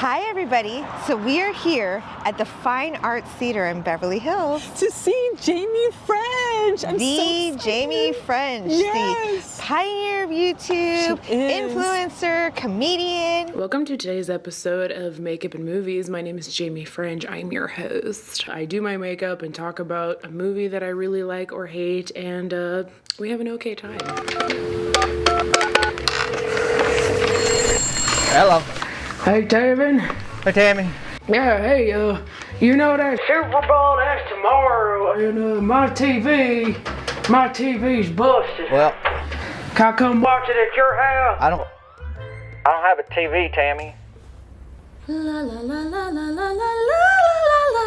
Hi everybody, so we are here at the Fine Arts Theater in Beverly Hills to see Jaime French. Jaime French, yes. The pioneer of YouTube, influencer, comedian. Welcome to today's episode of Makeup and Movies. My name is Jaime French. I'm your host. I do my makeup and talk about a movie that I really like or hate, and we have an okay time. Hello. Hey, Taven. Hey, Tammy. Yeah, hey, you know that Super Bowl, that's tomorrow, and my TV's busted. Well, Can I come watch it at your house? I don't have a TV, Tammy. La la la la la la la la la.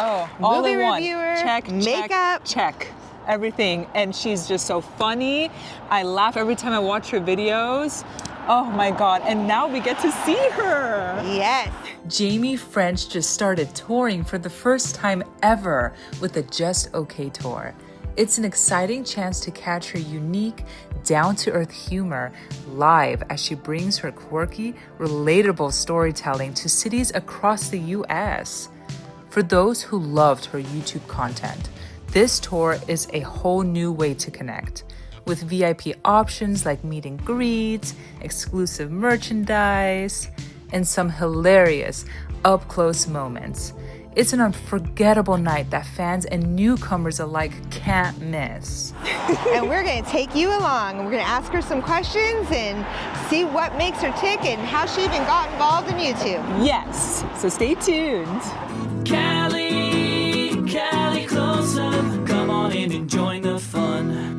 Oh, all Movie in one. reviewer, Check, makeup. check. Everything. And she's just so funny. I laugh every time I watch her videos. Oh my God. And now we get to see her. Yes. Jaime French just started touring for the first time ever with the Just Okay tour. It's an exciting chance to catch her unique, down-to-earth humor live as she brings her quirky, relatable storytelling to cities across the US. For those who loved her YouTube content, this tour is a whole new way to connect, with VIP options like meet and greets, exclusive merchandise, and some hilarious up-close moments. It's an unforgettable night that fans and newcomers alike can't miss. And we're going to take you along. We're going to ask her some questions and see what makes her tick and how she even got involved in YouTube. Yes. So stay tuned. Cali, close up. Come on in and join the fun.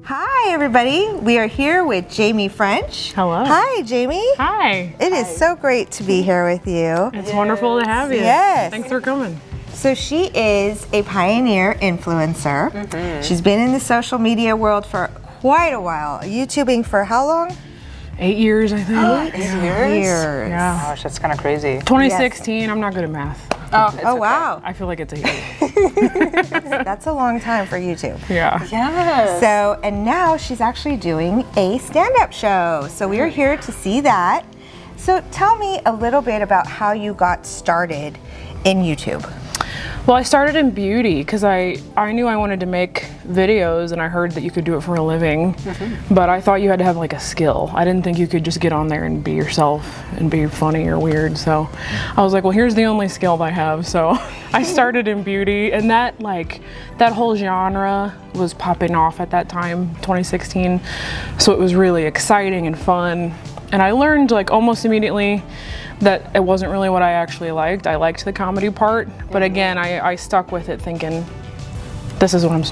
Hi everybody, we are here with Jaime French. Hello. Hi Jaime. Hi. It is so great to be here with you. It's wonderful to have you. Yes. Thanks for coming. So she is a pioneer influencer. She's been in the social media world for quite a while. YouTubing for how long? 8 years, I think. 8 years? Years. Yeah. Gosh, that's kind of crazy. 2016, I'm not good at math. Oh wow. I feel like it's 8 years. That's a long time for YouTube. Yeah. Yes. So, and now she's actually doing a stand-up show. So we are here to see that. So tell me a little bit about how you got started in YouTube. Well, I started in beauty because I knew I wanted to make videos, and I heard that you could do it for a living, but I thought you had to have like a skill. I didn't think you could just get on there and be yourself and be funny or weird. So I was like, well, here's the only skill I have. So I started in beauty, and that whole genre was popping off at that time, 2016. So it was really exciting and fun. And I learned like almost immediately that it wasn't really what I actually liked. I liked the comedy part, but again, I stuck with it thinking, this is what I'm,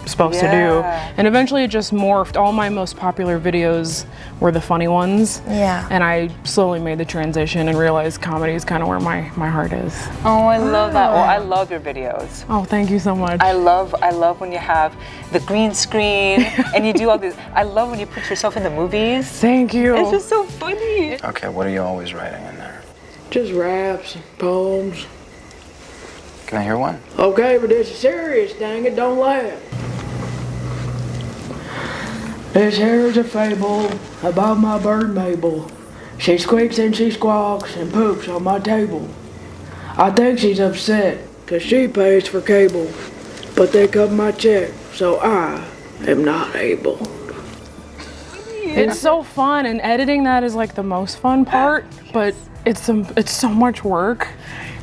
supposed to do. And eventually it just morphed. All my most popular videos were the funny ones. Yeah. And I slowly made the transition and realized comedy is kind of where my heart is. Oh, I love that. Well, I love your videos. Oh, thank you so much. I love when you have the green screen and you do all this. I love when you put yourself in the movies. Thank you. It's just so funny. Okay, what are you always writing in there? Just raps, poems. Can I hear one? Okay, but this is serious, dang it, don't laugh. This here is a fable about my bird Mabel. She squeaks and she squawks and poops on my table. I think she's upset, 'cause she pays for cable, but they cut my check, so I am not able. It's so fun, and editing that is like the most fun part, but it's so much work.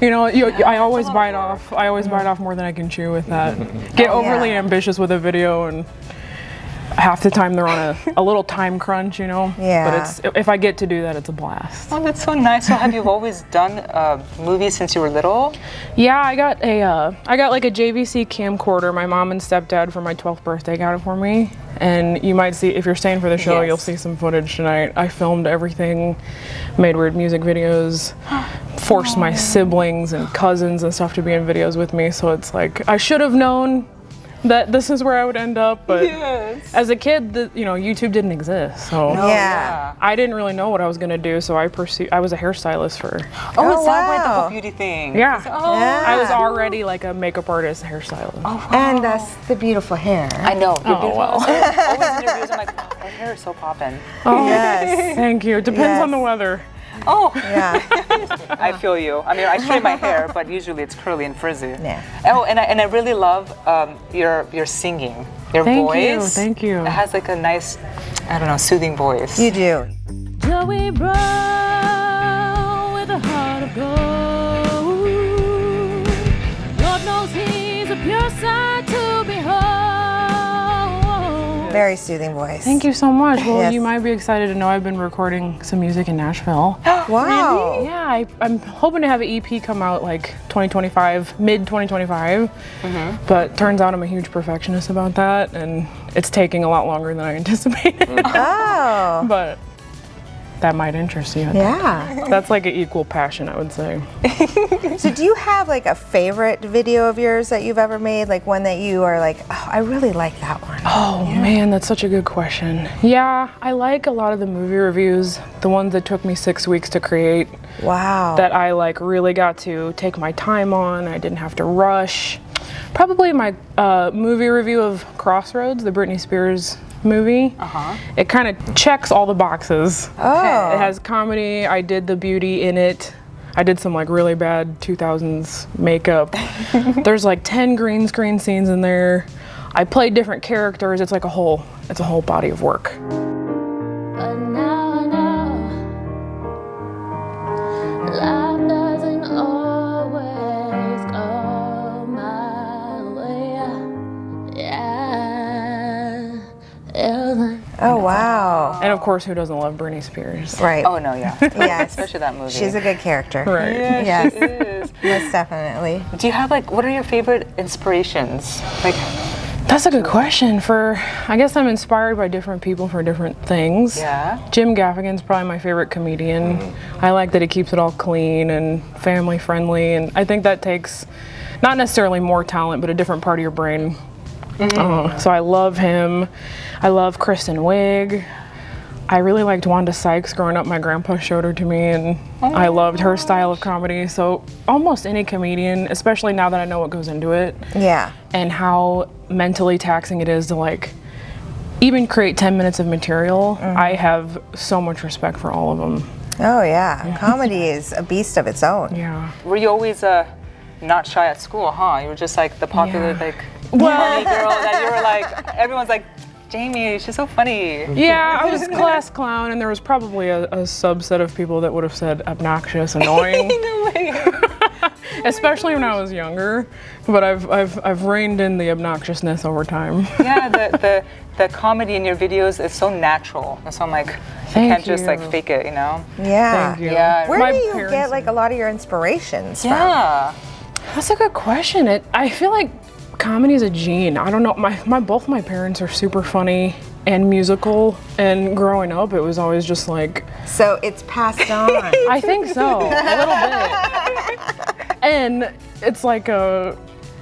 I always bite off. I always bite off more than I can chew with that. Get overly ambitious with a video, and half the time they're on a little time crunch, Yeah. But if I get to do that, it's a blast. Oh, that's so nice. So have you always done movies since you were little? Yeah, I got like a JVC camcorder. My mom and stepdad for my 12th birthday got it for me. And you might see, if you're staying for the show, you'll see some footage tonight. I filmed everything, made weird music videos, forced my siblings and cousins and stuff to be in videos with me. So it's like, I should have known that this is where I would end up, but Yes. as a kid, YouTube didn't exist, so Yeah. I didn't really know what I was gonna do, so I was a hairstylist for. Oh, is that why the wow. whole beauty thing? Yeah. Oh, Yeah. I was already like a makeup artist, hairstylist. And that's the beautiful hair. I know. You're Oh, beautiful. well. Always in reviews, I'm like, wow, her hair is so poppin'. Oh, Yes. thank you. It depends on the Yes. weather. Oh, Yeah. I feel you. I mean, I straighten my hair, but usually it's curly and frizzy. Yeah. Oh, and I really love your singing, your Thank voice. you, thank you. It has like a nice, I don't know, soothing voice. You do. Joey Brown with a heart of gold. Lord knows he's a pure sight to behold. Very soothing voice. Thank you so much. Well, Yes. you might be excited to know I've been recording some music in Nashville. Wow. Yeah, I'm hoping to have an EP come out like 2025, mid 2025. But turns out I'm a huge perfectionist about that, and it's taking a lot longer than I anticipated. Oh. But that might interest you. Yeah. That's like an equal passion, I would say. So do you have like a favorite video of yours that you've ever made? Like one that you are like, oh, I really like that one. Oh man, that's such a good question. Yeah, I like a lot of the movie reviews, the ones that took me 6 weeks to create, Wow. that I like really got to take my time on. I didn't have to rush. Probably my movie review of Crossroads, the Britney Spears movie. It kind of checks all the boxes. Oh. It has comedy. I did the beauty in it. I did some like really bad 2000s makeup. There's like 10 green screen scenes in there. I played different characters. It's like a whole body of work. But now I know life doesn't always go my way. Yeah. Oh, wow. And of course, who doesn't love Britney Spears? Right. Oh no, yeah. Yes. Especially that movie. She's a good character. Right. Yes. She is. Most definitely. Do you have like, what are your favorite inspirations? Like, That's a good question. I guess I'm inspired by different people for different things. yeah. Jim Gaffigan's probably my favorite comedian. I like that he keeps it all clean and family friendly, and I think that takes not necessarily more talent, but a different part of your brain. So I love him. I love Kristen Wiig. I really liked Wanda Sykes growing up. My grandpa showed her to me, and I loved her style of comedy. So almost any comedian, especially now that I know what goes into it Yeah. and how mentally taxing it is to like even create 10 minutes of material, I have so much respect for all of them. Oh, yeah. Comedy is a beast of its own. Yeah. Were you always not shy at school, huh? You were just like the popular Yeah. like funny girl that you were like, everyone's like, Jaime, she's so funny. Yeah, I was class clown, and there was probably a subset of people that would have said obnoxious, annoying, No way. especially when I was younger. But I've reined in the obnoxiousness over time. Yeah, the comedy in your videos is so natural. And so I'm like, you Thank can't just like you. fake it, you know? Yeah. Thank you. Yeah. Where My do you parents get like a lot of your inspirations from? Yeah. That's a good question. I feel like comedy is a gene. I don't know. Both my parents are super funny and musical, and growing up, it was always just like. So it's passed on. I think so, a little bit. And it's like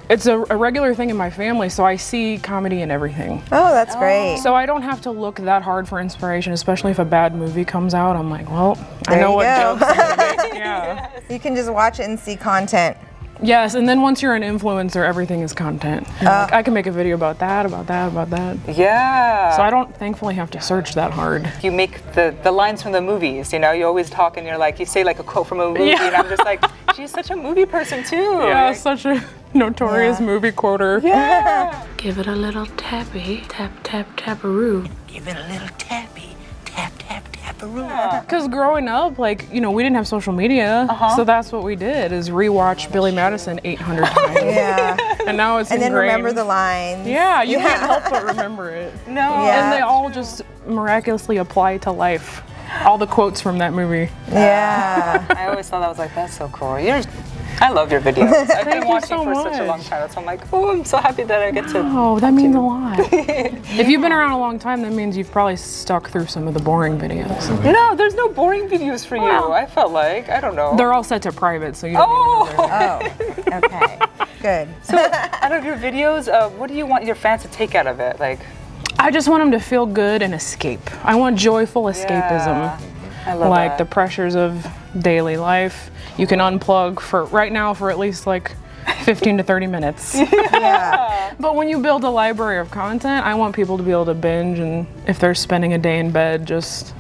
it's a regular thing in my family, so I see comedy in everything. Oh, that's great. So I don't have to look that hard for inspiration, especially if a bad movie comes out. I'm like, well, I There know you what go. jokes I'm gonna make. Yeah. You can just watch it and see content. Yes, and then once you're an influencer, everything is content. Like, I can make a video about that, about that, about that. Yeah. So I don't thankfully have to search that hard. You make the lines from the movies, you know? You always talk and you're like, you say like a quote from a movie, Yeah. and I'm just like, she's such a movie person too. Yeah, Like, such a notorious Yeah. movie quoter. yeah. Give it a little tappy, tap, tap, taparoo. Give it a little tappy, tap, tap, taparoo. Because growing up, like, we didn't have social media, so that's what we did, is rewatch Billy Madison 800 times. Yeah. And now it's And then ingrained. remember the lines. Yeah, you can't help but remember it. No. Yeah. And they all just miraculously apply to life. All the quotes from that movie. Yeah. I always thought I was like, that's so cool. I love your videos. I've been you watching so for such a long much. time, so I'm like, oh, I'm so happy that I get to. Oh, that means a lot. If you've been around a long time, that means you've probably stuck through some of the boring videos. No, there's no boring videos for you. I felt like, I don't know. They're all set to private, so you don't even know they're there. Oh, okay. good. So, out of your videos, what do you want your fans to take out of it? Like, I just want them to feel good and escape. I want joyful escapism. I love Like that. the pressures of daily life. You can unplug for right now for at least like 15 to 30 minutes. Yeah. But when you build a library of content, I want people to be able to binge, and if they're spending a day in bed, just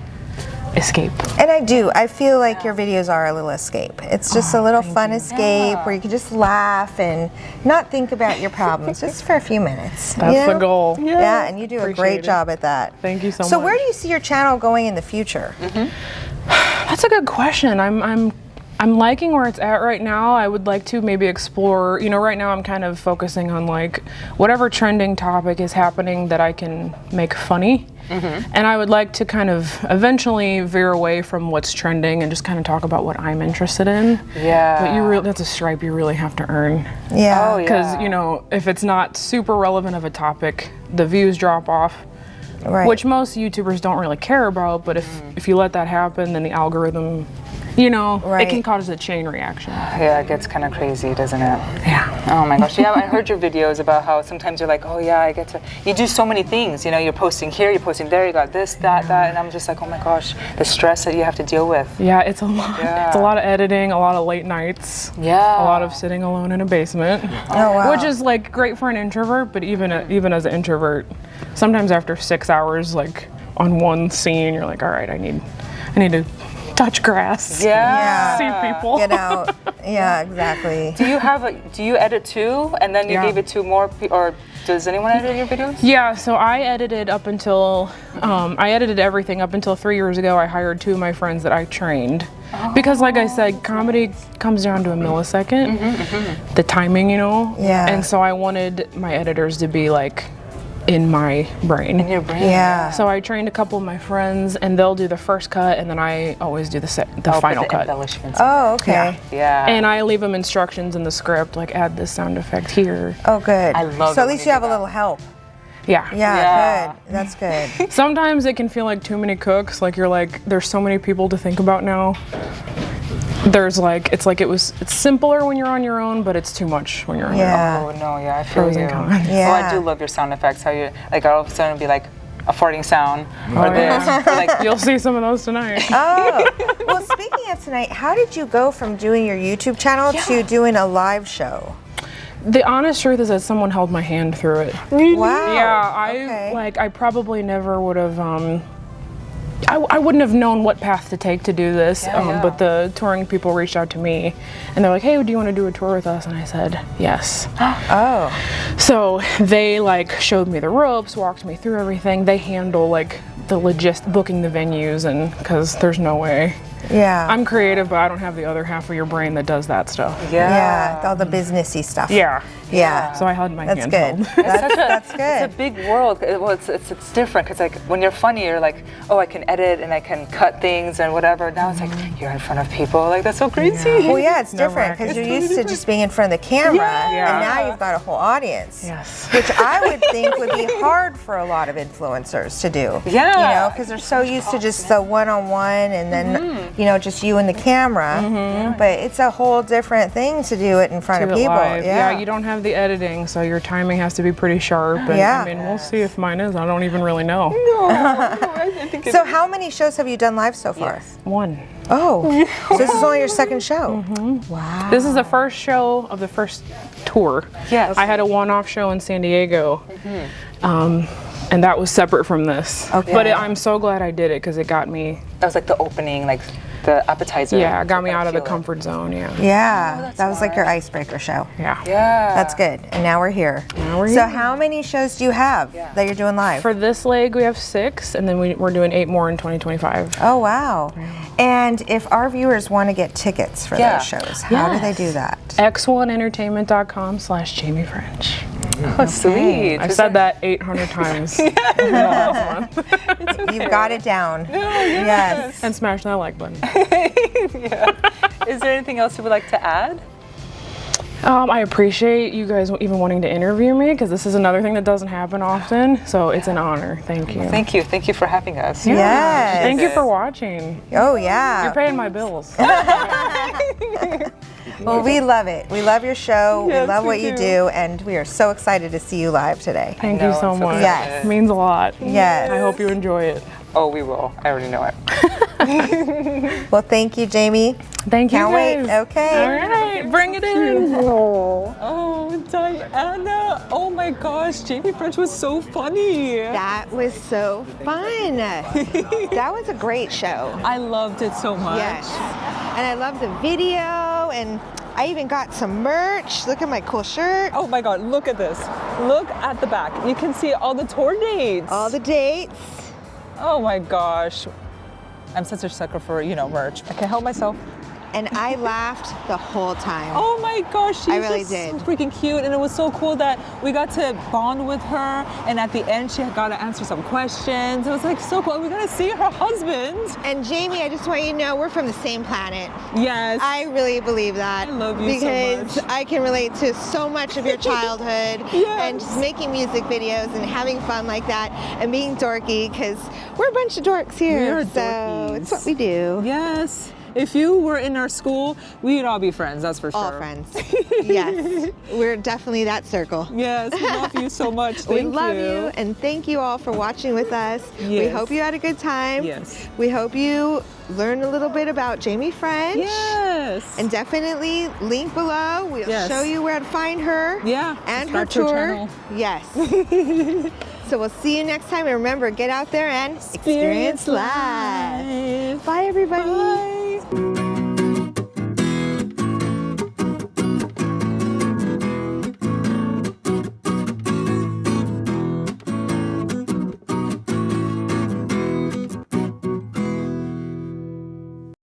escape. And I feel like your videos are a little escape. It's just a little fun escape where you can just laugh and not think about your problems just for a few minutes. That's you know? the goal. Yeah, and you do a Appreciate great it. job at that. Thank you so So much. where do you see your channel going in the future? That's a good question. I'm liking where it's at right now. I would like to maybe explore, right now I'm kind of focusing on like whatever trending topic is happening that I can make funny. And I would like to kind of eventually veer away from what's trending and just kind of talk about what I'm interested in. Yeah. But that's a stripe you really have to earn. Yeah. Oh, yeah. Because, if it's not super relevant of a topic, the views drop off. Right. Which most YouTubers don't really care about, but if you let that happen, then the algorithm, it can cause a chain reaction. Yeah, it gets kind of crazy, doesn't it? Yeah. Oh my gosh. Yeah, I heard your videos about how sometimes you're like, oh yeah, you do so many things. You're posting here, you're posting there, you got this, that, and I'm just like, oh my gosh, the stress that you have to deal with. Yeah, it's a lot. Yeah. It's a lot of editing, a lot of late nights. Yeah. A lot of sitting alone in a basement. Oh, wow. Which is like great for an introvert, but even as an introvert, sometimes after 6 hours, like on one scene, you're like, all right, I need to touch grass. Yeah. See people. Get out. Yeah, exactly. Do you edit too, and then you Yeah. gave it to more or does anyone edit your videos? Yeah, so I edited up until, I edited everything up until 3 years ago. I hired 2 of my friends that I trained. Because like I said, comedy comes down to a millisecond, the timing, Yeah. And so I wanted my editors to be like in my brain. In your brain. Yeah. So I trained a couple of my friends, and they'll do the first cut, and then I always do the final cut. Embellishments. Oh, okay. Yeah. And I leave them instructions in the script, like add this sound effect here. Oh, good. I love So it at when least you you do have a that. little help. Yeah. Yeah, Yeah. good. That's good. Sometimes it can feel like too many cooks. Like you're like, there's so many people to think about now. It's simpler when you're on your own, but it's too much when you're on your own. Yeah. Oh no, yeah, I feel Pros you. and cons. Yeah. Oh, I do love your sound effects. How you like all of a sudden be like a farting sound or this, yeah. or like You'll see some of those tonight. Oh, well, speaking of tonight, how did you go from doing your YouTube channel to doing a live show? The honest truth is that someone held my hand through it. Wow. Yeah, Okay. I probably never would have. I wouldn't have known what path to take to do this, but the touring people reached out to me, and they're like, "Hey, do you want to do a tour with us?" And I said, "Yes." Oh. So they showed me the ropes, walked me through everything. They handle the booking the venues, and because there's no way. Yeah. I'm creative, but I don't have the other half of your brain that does that stuff. Yeah, all the businessy stuff. Yeah. Yeah. So I held my That's hand good. held. That's good. it's a big world. Well, it's different because like when you're funny, you're like, oh, I can edit and I can cut things and whatever. Now it's like you're in front of people. Like that's so crazy. Well, yeah, it's different because you're used to just being in front of the camera, Yeah. and now you've got a whole audience. Yes. Which I would think would be hard for a lot of influencers to do. Yeah. Because they're so used to just the one-on-one and then, just you and the camera. But it's a whole different thing to do it in front of Do it people. live. Yeah, you don't have the editing, so your timing has to be pretty sharp. And, Yeah. I mean, we'll see if mine is. I don't even really know. I think So how many shows have you done live so far? One. Oh, so this is only your second show. Wow. This is the first show of the first tour. Yes. I had a one-off show in San Diego, and that was separate from this. Okay. But I'm so glad I did it because it got me. that was like the opening, like the appetizer. Yeah, it got me I out of the feel it. comfort zone. Yeah. Yeah, that was like your icebreaker show. Yeah. Yeah. That's good. And now we're here. we're So here. how many shows do you have that you're doing live? For this leg, we have 6, and then we're doing 8 more in 2025. Oh, wow. And if our viewers want to get tickets for Yeah. those shows, how do they do that? x1entertainment.com/Jamie French. Oh, sweet. I said that 800 times in the last month. You've got it down. Yes. And smash that like button. Is there anything else you would like to add? I appreciate you guys even wanting to interview me because this is another thing that doesn't happen often. So it's an honor. Thank you. Thank you. Thank you for having us. Yeah. Yes. Thank you for watching. Oh, yeah. You're paying my bills. Well, we love it. We love your show. Yes, we love we what you do. do, and we are so excited to see you live today. Thank know, you so I'm so much. Yes. It means a lot. Yes. I hope you enjoy it. Oh, we will. I already know it. Well, thank you, Jamie. Thank you. Can't wait. guys. Okay. All right, bring it in. Oh, Diana. Oh my gosh, Jamie French was so funny. That was so fun. That was a great show. I loved it so much. Yes. And I love the video, and I even got some merch. Look at my cool shirt. Oh my God, look at this. Look at the back. You can see all the tour dates. All the dates. Oh my gosh. I'm such a sucker for, merch. I can't help myself. And I laughed the whole time. Oh my gosh, she's I really just did. so freaking cute, and it was so cool that we got to bond with her, and at the end she got to answer some questions. It was like so cool. We got to see her husband. And Jamie, I just want you to know we're from the same planet. Yes. I really believe that. I love you so because much. I can relate to so much of your childhood Yes. and just making music videos and having fun like that and being dorky because we're a bunch of dorks here. We are so dorkies. it's what we do. Yes. If you were in our school, we'd all be friends, that's for sure. All friends. Yes. We're definitely that circle. Yes, we love you so much. We Thank love you, and thank you all for watching with us. We Yes. hope you had a good time. Yes. We hope you learned a little bit about Jamie French. Yes. And definitely link below. We'll Yes. show you where to find her. Yeah, And her subscribe to her tour. channel. Yes. So we'll see you next time. And remember, get out there and experience life. Bye, everybody. Bye.